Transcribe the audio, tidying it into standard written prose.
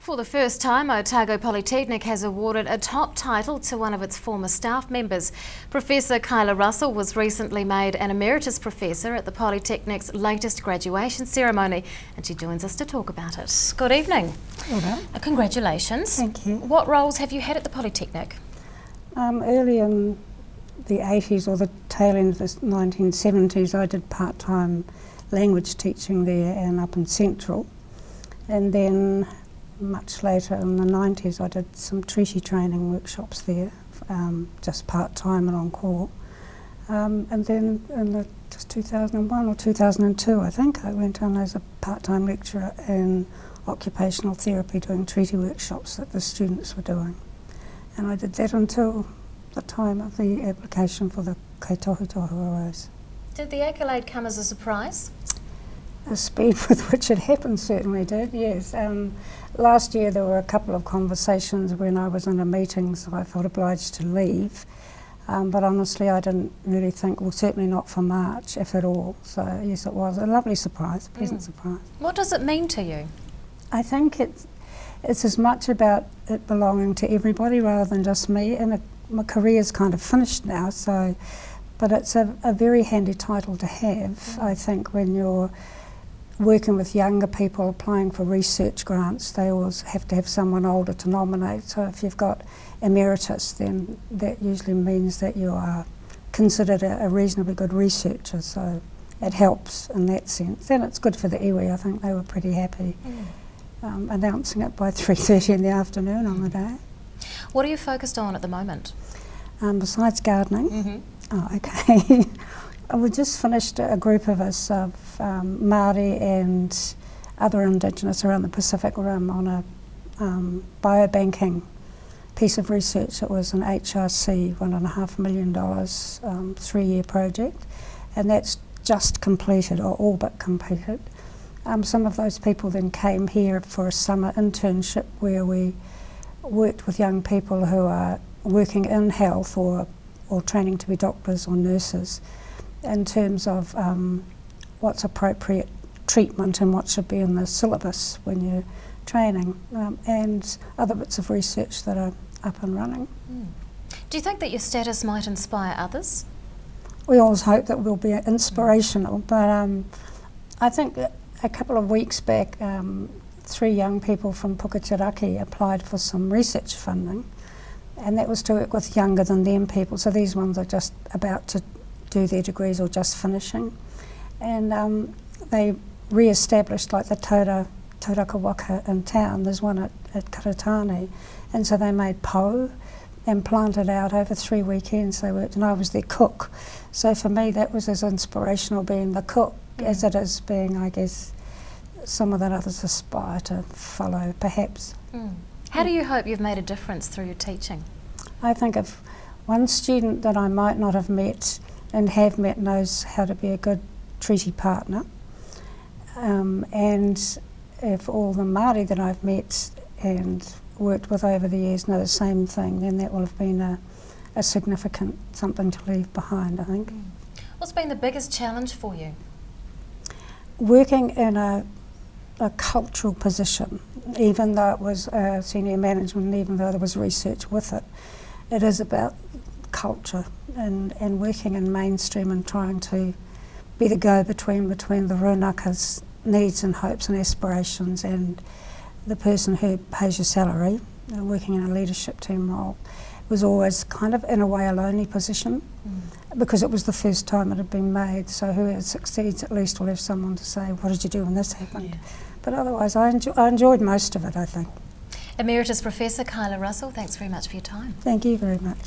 For the first time, Otago Polytechnic has awarded a top title to one of its former staff members. Professor Khyla Russell was recently made an emeritus professor at the Polytechnic's latest graduation ceremony, and she joins us to talk about it. Good evening. Well done. Congratulations. Thank you. What roles have you had at the Polytechnic? Early in the 80s or the tail end of the 1970s, I did part-time language teaching there and up in Central. And then much later in the 90s I did some treaty training workshops there, just part-time and on call. And then in just 2001 or 2002 I think, I went on as a part-time lecturer in occupational therapy doing treaty workshops that the students were doing. And I did that until the time of the application for the Kei Tohu Tohu arose. Did the accolade come as a surprise? The speed with which it happened certainly did, yes. Last year there were a couple of conversations when I was in a meeting, so I felt obliged to leave. But honestly I didn't really think, well certainly not for March, if at all. So yes, it was a lovely surprise, a pleasant surprise. What does it mean to you? I think it's as much about it belonging to everybody rather than just me, and my career's kind of finished now, so, but it's a very handy title to have. I think when you're working with younger people applying for research grants, they always have to have someone older to nominate. So if you've got emeritus, then that usually means that you are considered a reasonably good researcher, so it helps in that sense. And it's good for the iwi. I think they were pretty happy announcing it by 3:30 in the afternoon on the day. What are you focused on at the moment? Besides gardening? Oh, okay. We just finished a group of us of Māori and other Indigenous around the Pacific Rim on a biobanking piece of research. It was an HRC, $1.5 million 3-year project, and that's just completed, or all but completed. Some of those people then came here for a summer internship where we worked with young people who are working in health or training to be doctors or nurses, in terms of what's appropriate treatment and what should be in the syllabus when you're training, and other bits of research that are up and running. Do you think that your status might inspire others? We always hope that we'll be inspirational, but I think a couple of weeks back 3 young people from Puketeraki applied for some research funding, and that was to work with younger than them people, so these ones are just about to do their degrees or just finishing, and they re-established like the tauraka waka in town. There's one at Karatani, and so they made pou and planted out over 3 weekends they worked, and I was their cook. So for me that was as inspirational being the cook as it is being, I guess, someone that others aspire to follow perhaps. How do you hope you've made a difference through your teaching? I think if one student that I might not have met and have met knows how to be a good treaty partner, and if all the Māori that I've met and worked with over the years know the same thing, then that will have been a significant something to leave behind, I think. What's been the biggest challenge for you? Working in a cultural position, even though it was senior management, even though there was research with it, it is about culture and working in mainstream and trying to be the go-between between the rūnaka's needs and hopes and aspirations and the person who pays your salary, working in a leadership team role. It was always kind of in a way a lonely position because it was the first time it had been made, so whoever succeeds at least will have someone to say, what did you do when this happened? But otherwise I enjoyed most of it, I think. Emeritus Professor Khyla Russell, thanks very much for your time. Thank you very much.